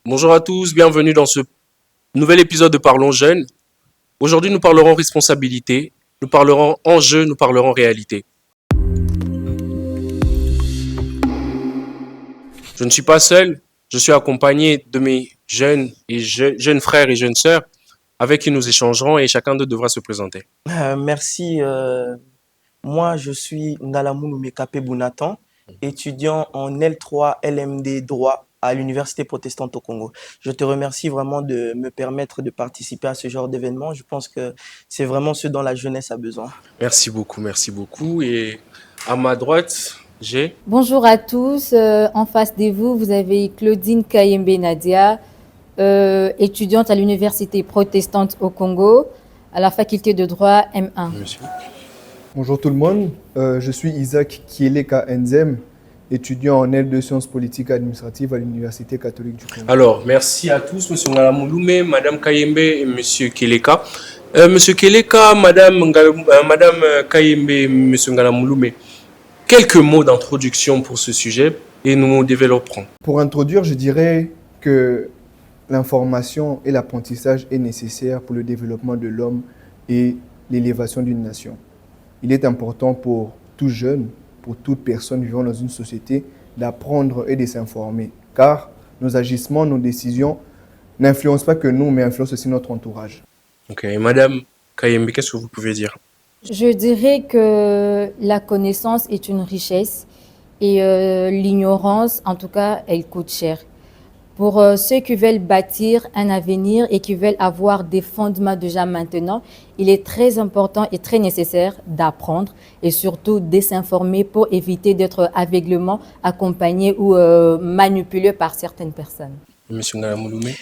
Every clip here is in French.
Bonjour à tous, bienvenue dans ce nouvel épisode de Parlons Jeunes. Aujourd'hui, nous parlerons responsabilité, nous parlerons enjeu, nous parlerons réalité. Je ne suis pas seul, je suis accompagné de mes jeunes frères et jeunes sœurs avec qui nous échangerons et chacun d'eux devra se présenter. Merci. Moi, je suis Nalamounou Mekape Bounatan, étudiant en L3 LMD droit à l'Université protestante au Congo. Je te remercie vraiment de me permettre de participer à ce genre d'événement. Je pense que c'est vraiment ce dont la jeunesse a besoin. Merci beaucoup. Et à ma droite, j'ai... Bonjour à tous. En face de vous, vous avez Claudine Kayembe Nadia, étudiante à l'Université protestante au Congo, à la faculté de droit M1. Monsieur. Bonjour tout le monde, je suis Isaac Kieleka Nzem, étudiant en L2 sciences politiques et administratives à l'Université catholique du Congo. Alors, merci à tous, Monsieur Ngalamouloumé, Madame Kayembe et Monsieur Keleka. Monsieur Keleka, Madame Kayembe, Monsieur Ngalamouloumé, quelques mots d'introduction pour ce sujet et nous développerons. Pour introduire, je dirais que l'information et l'apprentissage est nécessaire pour le développement de l'homme et l'élévation d'une nation. Il est important pour tout jeune, pour toute personne vivant dans une société, d'apprendre et de s'informer, car nos agissements, nos décisions n'influencent pas que nous, mais influencent aussi notre entourage. Ok, Madame Kayembe, qu'est-ce que vous pouvez dire? Je dirais que la connaissance est une richesse et l'ignorance, en tout cas, elle coûte cher. Pour ceux qui veulent bâtir un avenir et qui veulent avoir des fondements déjà maintenant, il est très important et très nécessaire d'apprendre et surtout de s'informer pour éviter d'être aveuglément accompagné ou manipulé par certaines personnes. Monsieur Ngalamouloumé.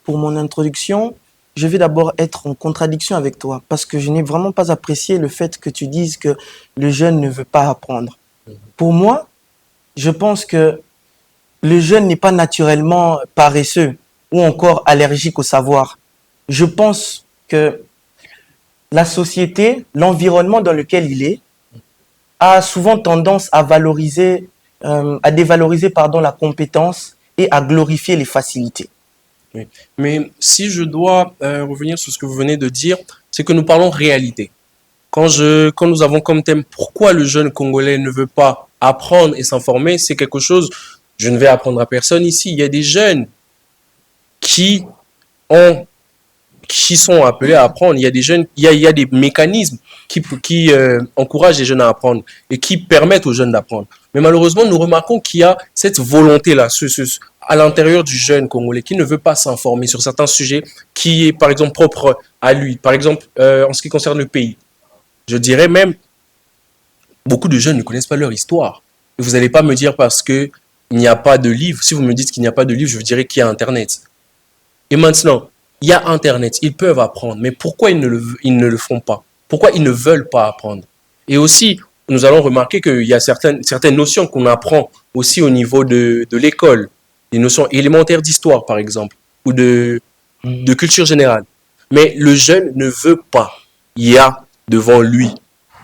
Pour mon introduction, je vais d'abord être en contradiction avec toi parce que je n'ai vraiment pas apprécié le fait que tu dises que le jeune ne veut pas apprendre. Pour moi, je pense que le jeune n'est pas naturellement paresseux ou encore allergique au savoir. Je pense que la société, l'environnement dans lequel il est, a souvent tendance à dévaloriser la compétence et à glorifier les facilités. Oui. Mais si je dois revenir sur ce que vous venez de dire, c'est que nous parlons réalité. Quand nous avons comme thème pourquoi le jeune Congolais ne veut pas apprendre et s'informer, c'est quelque chose, je ne vais apprendre à personne ici. Il y a des jeunes qui sont appelés à apprendre. Il y a des jeunes, il y a des mécanismes qui encouragent les jeunes à apprendre et qui permettent aux jeunes d'apprendre. Mais malheureusement, nous remarquons qu'il y a cette volonté-là, à l'intérieur du jeune Congolais qui ne veut pas s'informer sur certains sujets qui est, par exemple, propre à lui. Par exemple, en ce qui concerne le pays. Je dirais même, beaucoup de jeunes ne connaissent pas leur histoire. Et vous n'allez pas me dire parce que il n'y a pas de livre. Si vous me dites qu'il n'y a pas de livre, je vous dirais qu'il y a Internet. Et maintenant, il y a Internet, ils peuvent apprendre. Mais pourquoi ils ne le font pas? Pourquoi ils ne veulent pas apprendre? Et aussi, nous allons remarquer qu'il y a certaines notions qu'on apprend aussi au niveau de l'école. Des notions élémentaires d'histoire, par exemple, ou de culture générale. Mais le jeune ne veut pas. Il y a devant lui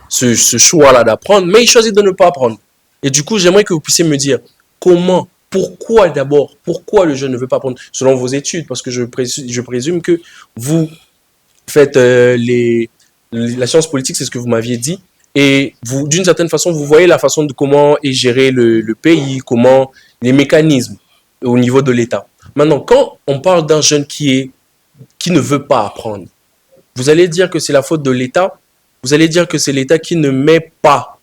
ce choix-là d'apprendre, mais il choisit de ne pas apprendre. Et du coup, j'aimerais que vous puissiez me dire comment, pourquoi d'abord, pourquoi le jeune ne veut pas apprendre selon vos études, parce que je présume que vous faites la science politique, c'est ce que vous m'aviez dit, et vous, d'une certaine façon, vous voyez la façon de comment est géré le pays, comment les mécanismes au niveau de l'État. Maintenant, quand on parle d'un jeune qui ne veut pas apprendre, vous allez dire que c'est la faute de l'État, vous allez dire que c'est l'État qui ne met pas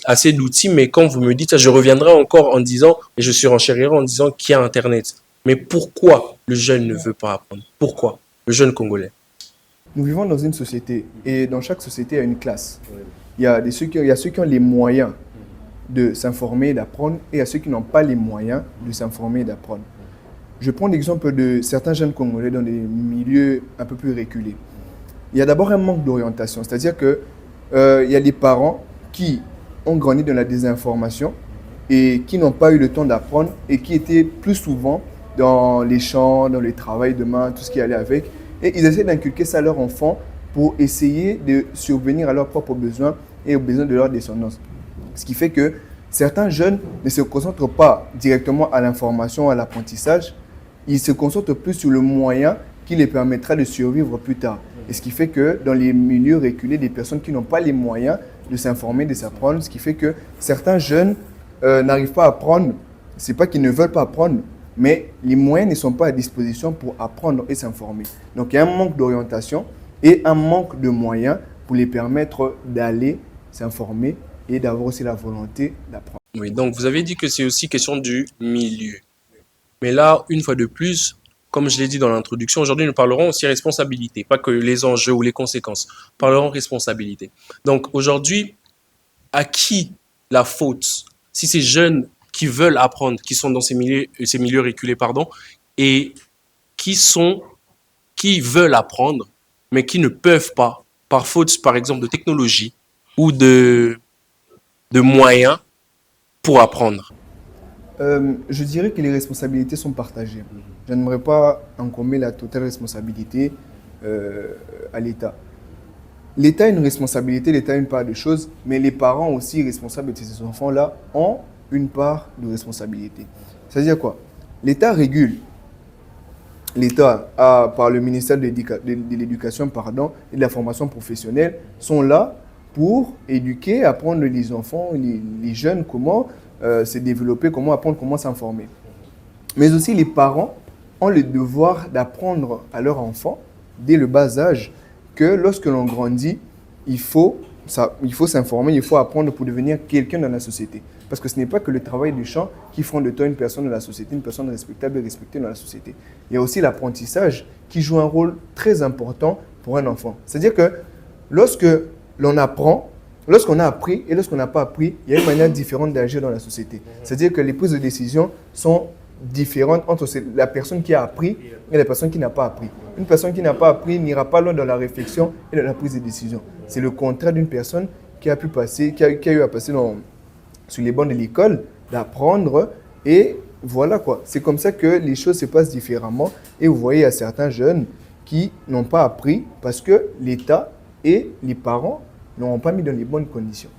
assez d'outils, mais quand vous me dites ça, je reviendrai encore en disant, et je surenchérirai en disant qu'il y a Internet. Mais pourquoi le jeune ne veut pas apprendre? Pourquoi? Le jeune Congolais. Nous vivons dans une société et dans chaque société, il y a une classe. Il y a ceux qui ont les moyens de s'informer, d'apprendre, et il y a ceux qui n'ont pas les moyens de s'informer et d'apprendre. Je prends l'exemple de certains jeunes Congolais dans des milieux un peu plus reculés. Il y a d'abord un manque d'orientation, c'est-à-dire qu'il y a des parents qui ont grandi dans la désinformation et qui n'ont pas eu le temps d'apprendre et qui étaient plus souvent dans les champs, dans le travail de main, tout ce qui allait avec. Et ils essaient d'inculquer ça à leurs enfants pour essayer de survenir à leurs propres besoins et aux besoins de leur descendance. Ce qui fait que certains jeunes ne se concentrent pas directement à l'information, à l'apprentissage. Ils se concentrent plus sur le moyen qui les permettra de survivre plus tard. Et ce qui fait que dans les milieux reculés, des personnes qui n'ont pas les moyens de s'informer, de s'apprendre, ce qui fait que certains jeunes n'arrivent pas à apprendre. Ce n'est pas qu'ils ne veulent pas apprendre, mais les moyens ne sont pas à disposition pour apprendre et s'informer. Donc il y a un manque d'orientation et un manque de moyens pour les permettre d'aller s'informer et d'avoir aussi la volonté d'apprendre. Oui, donc vous avez dit que c'est aussi question du milieu. Mais là, une fois de plus, comme je l'ai dit dans l'introduction, aujourd'hui nous parlerons aussi responsabilité, pas que les enjeux ou les conséquences. Nous parlerons responsabilité. Donc aujourd'hui, à qui la faute? Si ces jeunes qui veulent apprendre, qui sont dans ces milieux reculés, pardon, et qui veulent apprendre, mais qui ne peuvent pas, par faute, par exemple, de technologie ou de moyens pour apprendre. Je dirais que les responsabilités sont partagées. Je n'aimerais pas encomber la totale responsabilité à l'État. L'État a une responsabilité, l'État a une part de choses, mais les parents aussi responsables de ces enfants-là ont une part de responsabilité. C'est-à-dire quoi? L'État régule. L'État, par le ministère de l'Éducation et de la formation professionnelle, sont là pour éduquer, apprendre les enfants, les jeunes, comment se développer, comment apprendre, comment s'informer. Mais aussi les parents ont le devoir d'apprendre à leurs enfants, dès le bas âge, que lorsque l'on grandit, il faut s'informer, il faut apprendre pour devenir quelqu'un dans la société. Parce que ce n'est pas que le travail du champ qui font de toi une personne dans la société, une personne respectable et respectée dans la société. Il y a aussi l'apprentissage qui joue un rôle très important pour un enfant. C'est-à-dire que lorsque l'on apprend, lorsqu'on a appris et lorsqu'on n'a pas appris, il y a une manière différente d'agir dans la société. C'est-à-dire que les prises de décision sont différentes entre la personne qui a appris et la personne qui n'a pas appris. Une personne qui n'a pas appris n'ira pas loin dans la réflexion et dans la prise de décision. C'est le contraire d'une personne qui a eu à passer sur les bancs de l'école, d'apprendre et voilà quoi. C'est comme ça que les choses se passent différemment et vous voyez, il y a certains jeunes qui n'ont pas appris parce que l'État et les parents n'ont pas mis dans les bonnes conditions.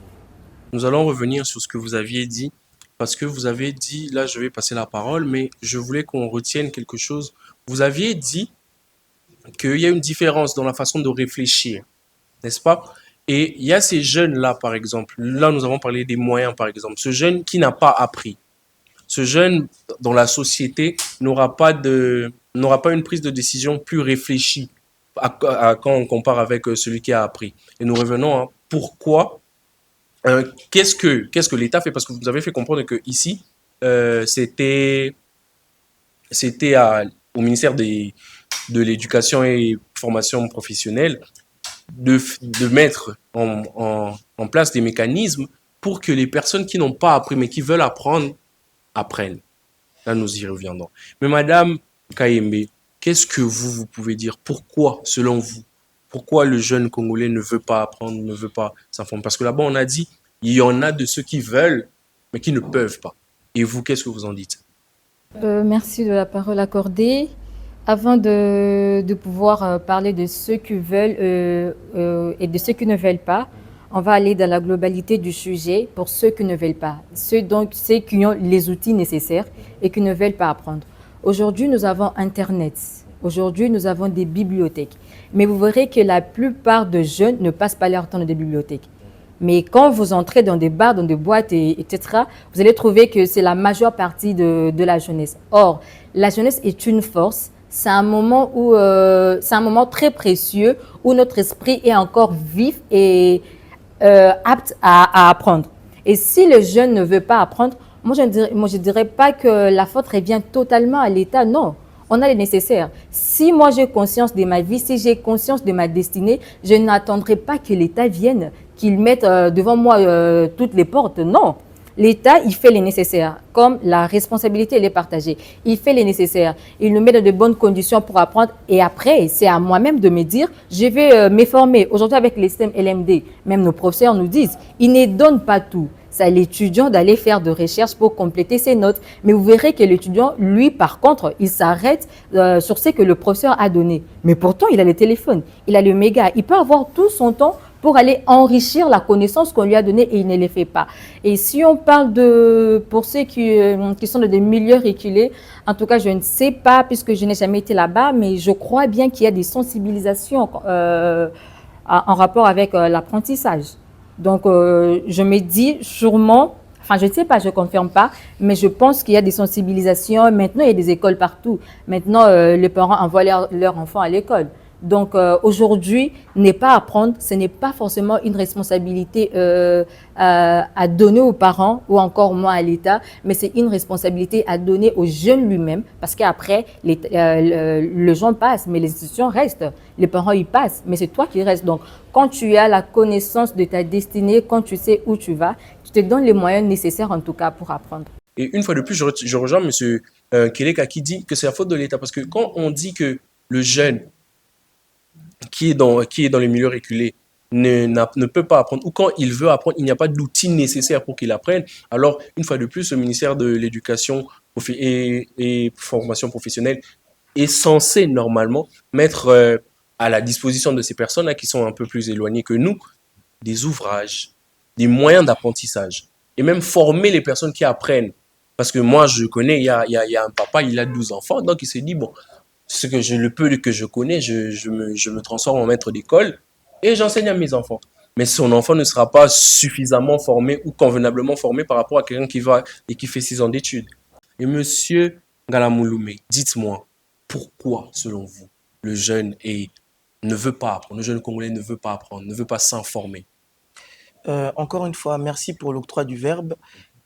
Nous allons revenir sur ce que vous aviez dit, parce que vous avez dit, là je vais passer la parole, mais je voulais qu'on retienne quelque chose. Vous aviez dit qu'il y a une différence dans la façon de réfléchir, n'est-ce pas? Et il y a ces jeunes-là, par exemple, là nous avons parlé des moyens, par exemple, ce jeune qui n'a pas appris, ce jeune dans la société n'aura pas une prise de décision plus réfléchie quand on compare avec celui qui a appris. Et nous revenons à pourquoi, qu'est-ce que l'État fait? Parce que vous avez fait comprendre que ici, c'était au ministère de l'Éducation et Formation professionnelle de mettre en place des mécanismes pour que les personnes qui n'ont pas appris mais qui veulent apprendre, apprennent. Là, nous y reviendrons. Mais Madame Kayembe, qu'est-ce que vous pouvez dire? Pourquoi, selon vous, pourquoi le jeune Congolais ne veut pas apprendre, ne veut pas s'informer? Parce que là-bas, on a dit, il y en a de ceux qui veulent, mais qui ne peuvent pas. Et vous, qu'est-ce que vous en dites? Merci de la parole accordée. Avant de pouvoir parler de ceux qui veulent et de ceux qui ne veulent pas, on va aller dans la globalité du sujet pour ceux qui ne veulent pas, ceux qui ont les outils nécessaires et qui ne veulent pas apprendre. Aujourd'hui, nous avons Internet. Aujourd'hui, nous avons des bibliothèques. Mais vous verrez que la plupart des jeunes ne passent pas leur temps dans des bibliothèques. Mais quand vous entrez dans des bars, dans des boîtes, etc., vous allez trouver que c'est la majeure partie de la jeunesse. Or, la jeunesse est une force. C'est un moment très précieux où notre esprit est encore vif et apte à apprendre. Et si le jeune ne veut pas apprendre, moi je dirais pas que la faute revient totalement à l'État, non. On a les nécessaires. Si moi j'ai conscience de ma vie, si j'ai conscience de ma destinée, je n'attendrai pas que l'État vienne, qu'il mette devant moi toutes les portes, non. L'État, il fait les nécessaires, comme la responsabilité, elle est partagée. Il fait les nécessaires, il nous met dans de bonnes conditions pour apprendre. Et après, c'est à moi-même de me dire, je vais me former. Aujourd'hui, avec les systèmes LMD, même nos professeurs nous disent, ils ne donnent pas tout. C'est à l'étudiant d'aller faire de recherches pour compléter ses notes. Mais vous verrez que l'étudiant, lui, par contre, il s'arrête sur ce que le professeur a donné. Mais pourtant, il a le téléphone, il a le méga. Il peut avoir tout son temps pour aller enrichir la connaissance qu'on lui a donnée et il ne les fait pas. Et si on parle pour ceux qui sont dans des milieux reculés, en tout cas, je ne sais pas puisque je n'ai jamais été là-bas, mais je crois bien qu'il y a des sensibilisations en rapport avec l'apprentissage. Donc, je me dis sûrement, enfin, je ne sais pas, je ne confirme pas, mais je pense qu'il y a des sensibilisations. Maintenant, il y a des écoles partout. Maintenant, les parents envoient leurs enfants à l'école. Donc, aujourd'hui, n'est pas apprendre, ce n'est pas forcément une responsabilité à donner aux parents ou encore moins à l'État, mais c'est une responsabilité à donner aux jeunes lui-même parce qu'après, le gens passe, mais les institutions restent. Les parents y passent, mais c'est toi qui restes. Donc, quand tu as la connaissance de ta destinée, quand tu sais où tu vas, tu te donnes les moyens nécessaires en tout cas pour apprendre. Et une fois de plus, je rejoins M. Keleka qui dit que c'est la faute de l'État. Parce que quand on dit que le jeune qui est dans les milieux reculés ne peut pas apprendre, ou quand il veut apprendre, il n'y a pas d'outils nécessaires pour qu'il apprenne, alors une fois de plus, le ministère de l'Éducation et formation professionnelle est censé normalement mettre à la disposition de ces personnes-là qui sont un peu plus éloignées que nous, des ouvrages, des moyens d'apprentissage, et même former les personnes qui apprennent. Parce que moi, je connais, il y a un papa, il a 12 enfants, donc il s'est dit, bon, le peu que je connais, je me transforme en maître d'école et j'enseigne à mes enfants. Mais son enfant ne sera pas suffisamment formé ou convenablement formé par rapport à quelqu'un qui va et qui fait 6 ans d'études. Et monsieur Galamouloumé, dites-moi, pourquoi, selon vous, le jeune ne veut pas apprendre, le jeune Congolais ne veut pas apprendre, ne veut pas s'informer? Encore une fois, merci pour l'octroi du verbe.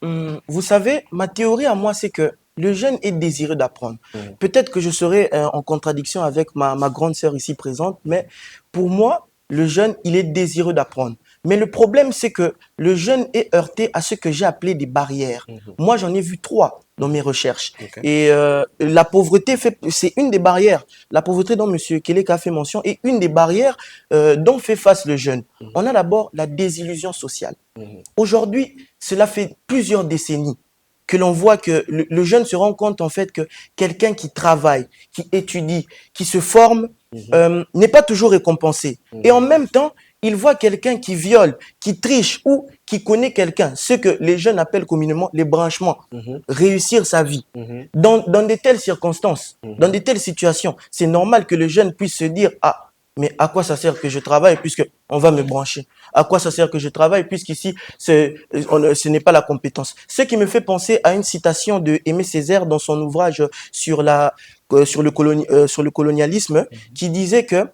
Vous savez, ma théorie à moi, c'est que le jeune est désireux d'apprendre. Peut-être que je serai en contradiction avec ma grande sœur ici présente, mais pour moi, le jeune, il est désireux d'apprendre. Mais le problème, c'est que le jeune est heurté à ce que j'ai appelé des barrières. Moi, j'en ai vu 3 dans mes recherches. Ok. Et la pauvreté, c'est une des barrières. La pauvreté dont M. Keleka a fait mention est une des barrières dont fait face le jeune. On a d'abord la désillusion sociale. Aujourd'hui, cela fait plusieurs décennies que l'on voit que le jeune se rend compte en fait que quelqu'un qui travaille, qui étudie, qui se forme, n'est pas toujours récompensé. Et en même temps, il voit quelqu'un qui viole, qui triche ou qui connaît quelqu'un, ce que les jeunes appellent communément les branchements, réussir sa vie. Dans de telles circonstances, dans de telles situations, c'est normal que le jeune puisse se dire « Ah, mais à quoi ça sert que je travaille puisque on va me brancher? À quoi ça sert que je travaille puisqu'ici, ce n'est pas la compétence ?» Ce qui me fait penser à une citation de Aimé Césaire dans son ouvrage sur le colonialisme, qui disait que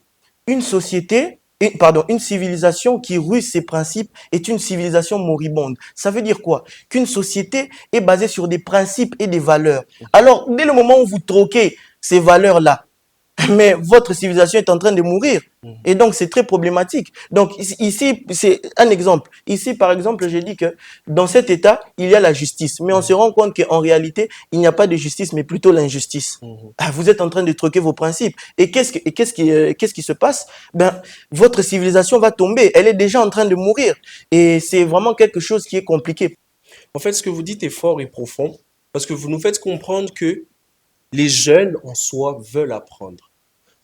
une société, une civilisation qui ruse ses principes est une civilisation moribonde. Ça veut dire quoi? Qu'une société est basée sur des principes et des valeurs. Alors, dès le moment où vous troquez ces valeurs-là, mais votre civilisation est en train de mourir. Et donc, c'est très problématique. Donc, ici, c'est un exemple. Ici, par exemple, j'ai dit que dans cet État, il y a la justice. Mais on se rend compte qu'en réalité, il n'y a pas de justice, mais plutôt l'injustice. Vous êtes en train de troquer vos principes. Et qu'est-ce qui se passe? Ben, votre civilisation va tomber. Elle est déjà en train de mourir. Et c'est vraiment quelque chose qui est compliqué. En fait, ce que vous dites est fort et profond parce que vous nous faites comprendre que les jeunes en soi veulent apprendre.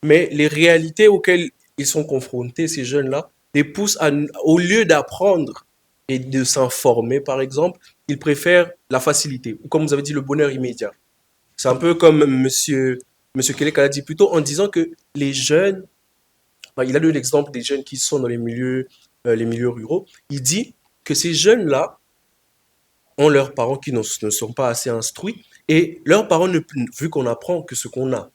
Mais les réalités auxquelles ils sont confrontés, ces jeunes-là, les poussent au lieu d'apprendre et de s'informer, par exemple, ils préfèrent la facilité, ou comme vous avez dit, le bonheur immédiat. C'est un peu comme monsieur Keleka l'a dit plutôt en disant que les jeunes, il a donné l'exemple des jeunes qui sont dans les milieux ruraux. Il dit que ces jeunes-là ont leurs parents qui ne sont pas assez instruits et leurs parents, vu qu'on apprend que ce qu'on a,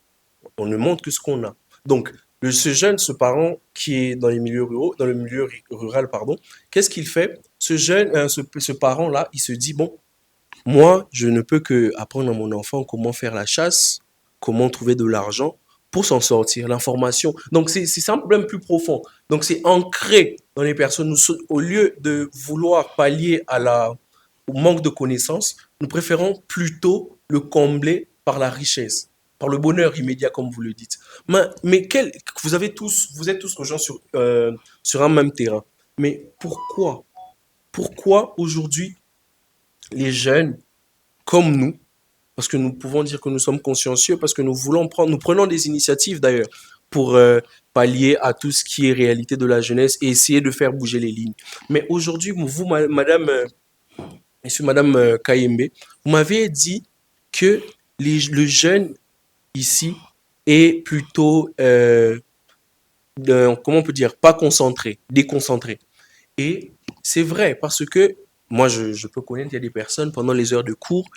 on ne montre que ce qu'on a. Donc, ce parent qui est dans les milieux ruraux, dans le milieu rural, pardon, qu'est-ce qu'il fait? Ce parent-là, il se dit, bon, moi, je ne peux que apprendre à mon enfant comment faire la chasse, comment trouver de l'argent pour s'en sortir, l'information. Donc, c'est un problème plus profond. Donc, c'est ancré dans les personnes. Au lieu de vouloir pallier au manque de connaissances, nous préférons plutôt le combler par la richesse, par le bonheur immédiat, comme vous le dites. Mais vous êtes tous rejoints sur un même terrain. Mais pourquoi aujourd'hui les jeunes comme nous, parce que nous pouvons dire que nous sommes consciencieux, parce que nous prenons des initiatives d'ailleurs pour pallier à tout ce qui est réalité de la jeunesse et essayer de faire bouger les lignes. Mais aujourd'hui, vous, madame, madame Kayembe, vous m'avez dit que le jeune ici est plutôt, comment on peut dire, pas concentré, déconcentré. Et c'est vrai, parce que moi, je peux connaître, il y a des personnes, pendant les heures de cours,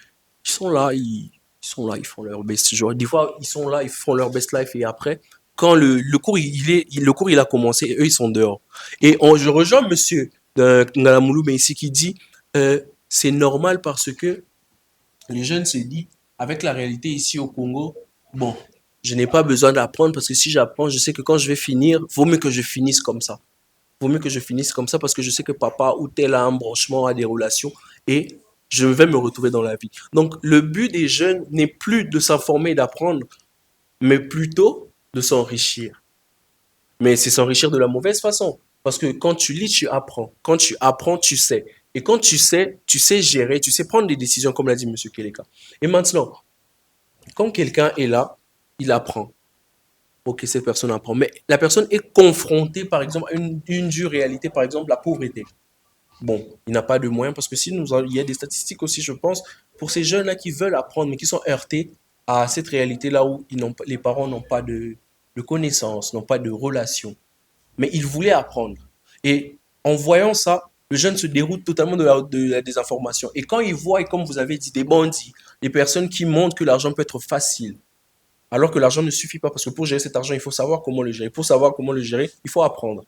ils sont là, ils sont là, ils font leur best. Genre, des fois, ils sont là, ils font leur best life, et après, quand le cours, le cours, il a commencé, eux, ils sont dehors. Et je rejoins monsieur Ngalamoulou, mais ici, qui dit, c'est normal parce que les jeunes se disent, avec la réalité ici au Congo, bon, je n'ai pas besoin d'apprendre parce que si j'apprends, je sais que quand je vais finir, vaut mieux que je finisse comme ça. Vaut mieux que je finisse comme ça parce que je sais que papa ou tel a un branchement, a des relations et je vais me retrouver dans la vie. Donc, le but des jeunes n'est plus de s'informer et d'apprendre, mais plutôt de s'enrichir. Mais c'est s'enrichir de la mauvaise façon. Parce que quand tu lis, tu apprends. Quand tu apprends, tu sais. Et quand tu sais gérer, tu sais prendre des décisions, comme l'a dit M. Keleka. Et maintenant, quand quelqu'un est là, il apprend. Ok, cette personne apprend. Mais la personne est confrontée, par exemple, à une dure réalité, par exemple, la pauvreté. Bon, il n'a pas de moyens parce que si il y a des statistiques aussi, je pense, pour ces jeunes-là qui veulent apprendre, mais qui sont heurtés à cette réalité-là où les parents n'ont pas de connaissances, n'ont pas de relations. Mais ils voulaient apprendre. Et en voyant ça, le jeune se déroute totalement de la désinformation. Et quand il voit, et comme vous avez dit, des bandits, des personnes qui montrent que l'argent peut être facile, alors que l'argent ne suffit pas, parce que pour gérer cet argent, il faut savoir comment le gérer. Pour savoir comment le gérer, il faut apprendre.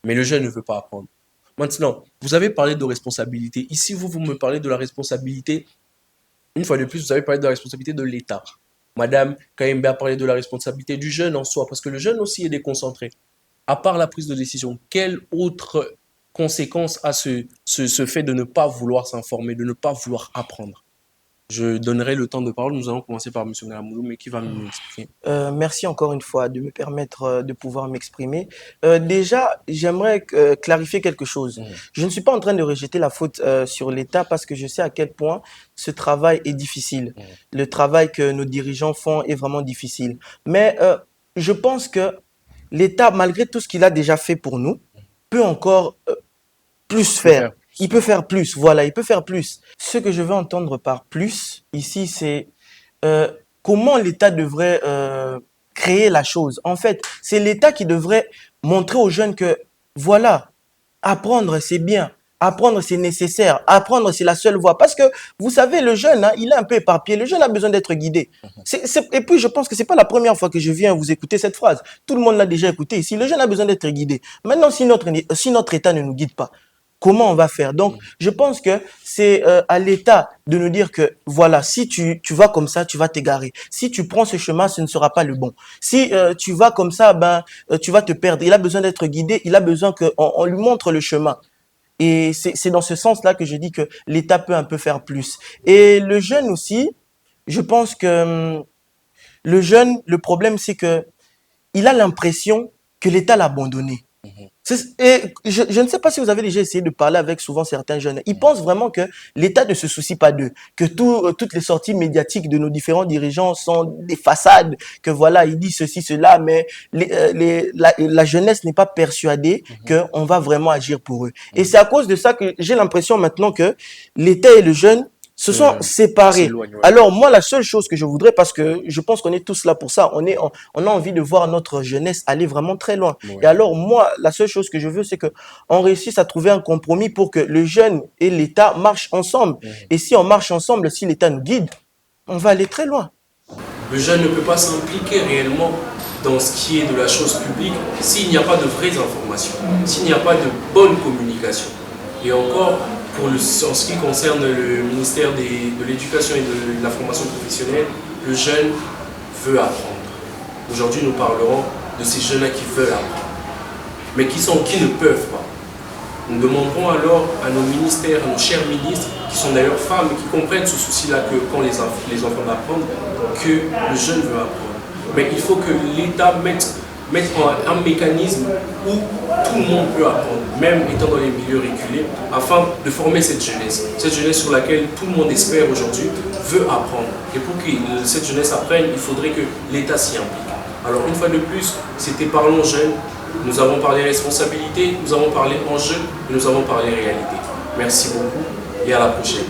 Mais le jeune ne veut pas apprendre. Maintenant, vous avez parlé de responsabilité. Ici, vous me parlez de la responsabilité. Une fois de plus, vous avez parlé de la responsabilité de l'État. Madame Kayembe a parlé de la responsabilité du jeune en soi, parce que le jeune aussi est déconcentré. À part la prise de décision, quelle autre conséquence a ce fait de ne pas vouloir s'informer, de ne pas vouloir apprendre? Je donnerai le temps de parole. Nous allons commencer par M. Ngamoulou, mais qui va nous expliquer. Merci encore une fois de me permettre de pouvoir m'exprimer. Déjà, j'aimerais clarifier quelque chose. Je ne suis pas en train de rejeter la faute sur l'État parce que je sais à quel point ce travail est difficile. Le travail que nos dirigeants font est vraiment difficile. Mais je pense que l'État, malgré tout ce qu'il a déjà fait pour nous, peut encore plus faire. Il peut faire plus, voilà, il peut faire plus. Ce que je veux entendre par plus, ici, c'est comment l'État devrait créer la chose. En fait, c'est l'État qui devrait montrer aux jeunes que, voilà, apprendre, c'est bien. Apprendre, c'est nécessaire. Apprendre, c'est la seule voie. Parce que, vous savez, le jeune, hein, il est un peu éparpillé. Le jeune a besoin d'être guidé. Et puis, je pense que c'est pas la première fois que je viens vous écouter cette phrase. Tout le monde l'a déjà écouté ici. Le jeune a besoin d'être guidé. Maintenant, si notre État ne nous guide pas, comment on va faire? Donc, je pense que c'est à l'État de nous dire que, voilà, si tu vas comme ça, tu vas t'égarer. Si tu prends ce chemin, ce ne sera pas le bon. Si tu vas comme ça, tu vas te perdre. Il a besoin d'être guidé, il a besoin qu'on lui montre le chemin. Et c'est dans ce sens-là que je dis que l'État peut un peu faire plus. Et le jeune aussi, je pense que le jeune, le problème, c'est que il a l'impression que l'État l'a abandonné. Et je ne sais pas si vous avez déjà essayé de parler avec souvent certains jeunes. Ils pensent vraiment que l'État ne se soucie pas d'eux, que toutes les sorties médiatiques de nos différents dirigeants sont des façades, que voilà, ils disent ceci, cela, mais la jeunesse n'est pas persuadée qu'on va vraiment agir pour eux. Et c'est à cause de ça que j'ai l'impression maintenant que l'État et le jeune se sont séparés. Alors moi, la seule chose que je voudrais, parce que je pense qu'on est tous là pour ça, on a envie de voir notre jeunesse aller vraiment très loin. Et alors moi, la seule chose que je veux, c'est que on réussisse à trouver un compromis pour que le jeune et l'État marchent ensemble. Et si on marche ensemble, si l'État nous guide, on va aller très loin. Le jeune ne peut pas s'impliquer réellement dans ce qui est de la chose publique s'il n'y a pas de vraies informations, s'il n'y a pas de bonne communication. Et encore, en ce qui concerne le ministère de l'Éducation et de la formation professionnelle, le jeune veut apprendre. Aujourd'hui, nous parlerons de ces jeunes-là qui veulent apprendre, mais qui ne peuvent pas. Nous demanderons alors à nos ministères, à nos chers ministres, qui sont d'ailleurs femmes, qui comprennent ce souci-là que quand les enfants apprennent, que le jeune veut apprendre. Mais il faut que l'État mette un mécanisme où tout le monde peut apprendre, même étant dans les milieux reculés, afin de former cette jeunesse sur laquelle tout le monde espère aujourd'hui, veut apprendre. Et pour que cette jeunesse apprenne, il faudrait que l'État s'y implique. Alors une fois de plus, c'était Parlons Jeunes. Nous avons parlé responsabilité, nous avons parlé enjeux, et nous avons parlé réalité. Merci beaucoup et à la prochaine.